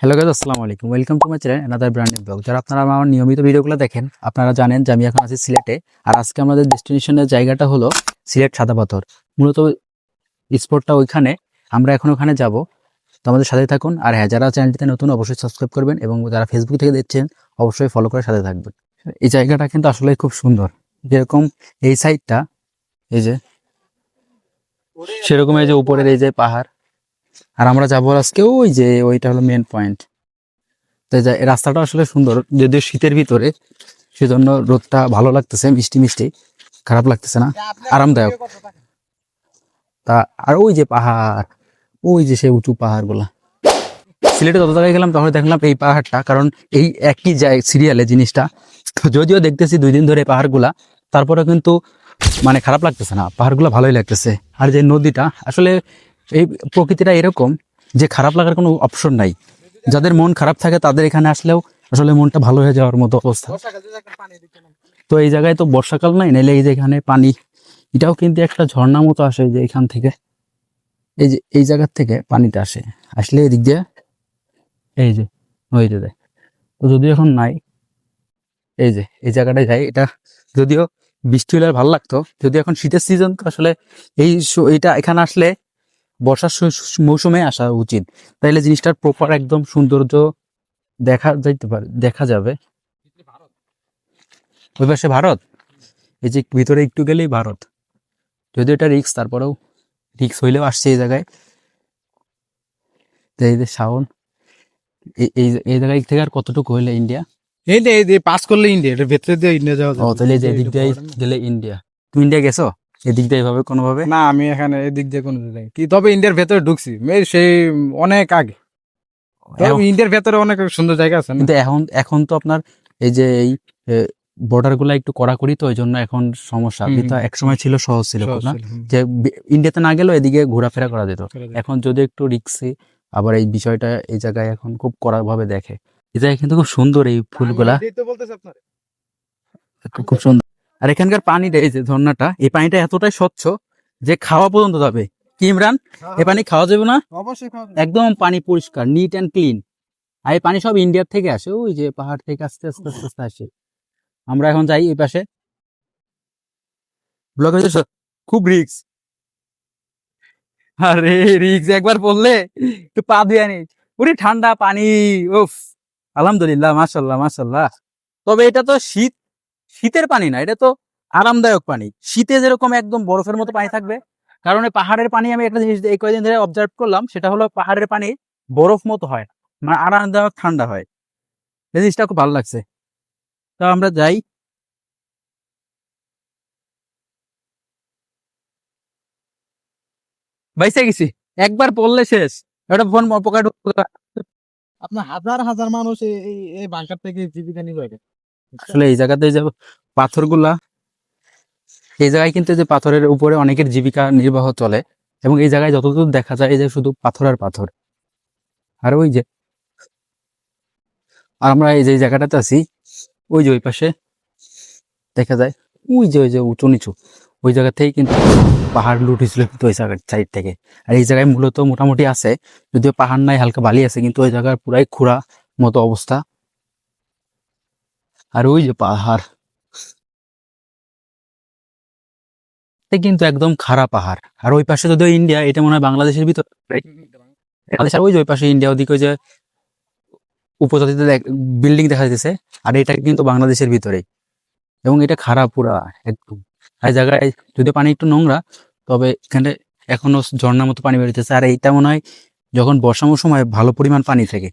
Hello guys, আসসালামু আলাইকুম। Welcome to my channel another brand new blog. যারা আপনারা আমার নিয়মিত ভিডিওগুলো দেখেন, আপনারা জানেন যে আমি এখন আছি সিলেটে। আর আজকে আমাদের ডেস্টিনেশনের জায়গাটা হলো সিলেট সাদা পাথর। মূলত স্পটটা ওইখানে, আমরা এখন ওখানে যাব। তো আমাদের সাথে থাকুন। আর হ্যাঁ, যারা চ্যানেলটিতে নতুন অবশ্যই সাবস্ক্রাইব করবেন এবং যারা ফেসবুক থেকে দেখছেন অবশ্যই ফলো করে সাথে থাকবেন। এই জায়গাটা কিন্তু আসলে খুব সুন্দর। যেরকম এই সাইডটা, এই যে সেরকম এই যে উপরের এই যে পাহাড়। আর আমরা যাবো আজকে ওই যে ওইটা হলো মেন পয়েন্ট। তো এই রাস্তাটা আসলে সুন্দর, যদিও শীতের ভিতরে, সেজন্য রোদটা ভালো লাগতেছে, মিষ্টি মিষ্টি, খারাপ লাগতেছে না, আরামদায়ক। তা আর ওই যে পাহাড়, ওই যে সেই উঁচু পাহাড় গুলা। সিলেটে যত জায়গায় গেলাম তখন দেখলাম এই পাহাড়টা, কারণ এই একই যায় সিরিয়ালে জিনিসটা। তো যদিও দেখতেছি 2 দিন ধরে পাহাড়গুলা, তারপরে কিন্তু মানে খারাপ লাগতেছে না, পাহাড়গুলো ভালোই লাগতেছে। আর যে নদীটা আসলে, এই প্রকৃতিটা এরকম যে খারাপ লাগার কোনো অপশন নাই। যাদের মন খারাপ থাকে তাদের এখানে আসলেও আসলে মনটা ভালো হয়ে যাওয়ার মতো অবস্থা। তো এই জায়গায় তো বর্ষাকাল নাই, নাইলে এই যে এখানে পানি, এটাও কিন্তু একটা ঝর্ণা মতো আসে যে এখান থেকে, এই যে এই জায়গার থেকে পানিটা আসে, আসলে এদিক দিয়ে এই যে নদীতে দেয়। তো যদিও এখন নাই, এই যে এই জায়গাটায় যাই, এটা যদিও বৃষ্টি হলে আর ভালো লাগতো, যদিও এখন শীতের সিজন, তো আসলে এইটা এখানে আসলে বর্ষার মৌসুমে আসা উচিত, তাইলে জিনিসটার প্রপার একদম সৌন্দর্য দেখা যাইতে পারে, দেখা যাবে। ওই পাশে ভারত, এই যে ভিতরে একটু গেলেই ভারত। যদিও এটা রিক্স, তারপরেও রিক্স হইলেও আসছে এই জায়গায়। তো এই যে শাওন, এই এই জায়গায় থেকে আর কতটুকু হইলে ইন্ডিয়া? এই পাস করলে ইন্ডিয়া, এর ভেতরে দিয়ে ইন্ডিয়া যাওয়া ও, যাবে। তাহলে এই যে এদিক দিয়ে গেলে ইন্ডিয়া। তুমি ইন্ডিয়া গেছো এদিক দিয়ে এভাবে কোনোভাবে? না, আমি এখানে এদিক দিয়ে কোনো যাই কি, তবে ইন্ডিয়ার ভেতরে ঢুকছি সেই অনেক আগে। তবে ইন্ডিয়ার ভেতরে অনেক সুন্দর জায়গা আছে না? কিন্তু এখন এখন তো আপনার এই যে এই বর্ডার গুলা একটু কড়াকড়ি, তো ওই জন্য এখন সমস্যা। কিন্তু এক সময় ছিল, সহজ ছিল খুব, না যে ইন্ডিয়াতে না গেলেও এদিকে ঘোরাফেরা করা যেত। এখন যদি একটু রিক্সি, আবার এই বিষয়টা এই জায়গায় এখন খুব কড়া ভাবে দেখে। এই জায়গায় কিন্তু খুব সুন্দর এই ফুলগুলা, খুব সুন্দর। আর এখানকার পানিটা, এই যে ঝর্ণাটা, এই পানিটা এতটাই স্বচ্ছ যে খাওয়া পর্যন্ত যাবে। কি ইমরান, এই পানি খাওয়া যাবে না? অবশ্যই খাওয়া যাবে। একদম পানি পরিষ্কার, নিট অ্যান্ড ক্লিন। আর এই পানি সব ইন্ডিয়ার থেকে আসে, ওই যে পাহাড় থেকে আস্তে আস্তে আস্তে আস্তে আসে। আমরা এখন যাই এই পাশে। ব্লগ হয়েছে, খুব রিক্স। আরে রিক্স একবার পড়লে একটু পা ধুয়ে আনি, পুরি ঠান্ডা পানি। উফ, আলহামদুলিল্লাহ, মাশাল্লাহ মাশাল্লাহ। তবে এটা তো শীতের পানি না, এটা তো আরামদায়ক পানি। শীতে যেরকম একদম বরফের মতো পানি থাকবে, কারণ এই পাহাড়ের পানি, আমি একটা জিনিস এই কয়েকদিন ধরে অবজার্ভ করলাম, সেটা হলো পাহাড়ের পানি বরফ মতো হয়, মানে আরামদায়ক ঠান্ডা হয়। এই জিনিসটা খুব ভালো লাগছে। তো আমরা যাই। বাইসে গেছি, একবার পড়লে শেষ। একটা ফোন পকেট। আপনার হাজার হাজার মানুষ এই বাংকার থেকে জীবিকা নির্বাহ করে। আসলে এই জায়গাতে যে পাথরগুলা, এই জায়গায় কিন্তু যে পাথরের উপরে অনেকের জীবিকা নির্বাহ চলে, এবং এই জায়গায় যতদূর দেখা যায় এই যে শুধু পাথর আর পাথর। আর ওই যে, আর আমরা এই যে জায়গাটাতে আছি, ওই যে ওই পাশে দেখা যায়, ওই যে উঁচু নিচু, ওই জায়গা থেকেই কিন্তু পাহাড় লুটেছিল কিন্তু ওই জায়গার সাইড থেকে। আর এই জায়গায় মূলত মোটামুটি আছে, যদিও পাহাড় নাই, হালকা বালি আছে, কিন্তু ওই জায়গার পুরাই খুঁড়া মতো অবস্থা। আর ওই যে পাহাড়, কিন্তু একদম খাড়া পাহাড়। আর ওই পাশে যদিও ইন্ডিয়া, এটা মনে হয় বাংলাদেশের ভিতর। বাংলাদেশ, আর ওই যে ওই পাশে ইন্ডিয়া, ওদিকে ওই যে উপজাতিতে বিল্ডিং দেখা যাচ্ছে। আর এটা কিন্তু বাংলাদেশের ভিতরেই, এবং এটা খারাপ পুরা একদম। আর জায়গায় যদিও পানি একটু নোংরা, তবে এখানে এখনো ঝর্ণার মতো পানি বেরোতেছে। আর এইটা মনে হয় যখন বর্ষা মৌসুম হয় ভালো পরিমাণ পানি থাকে,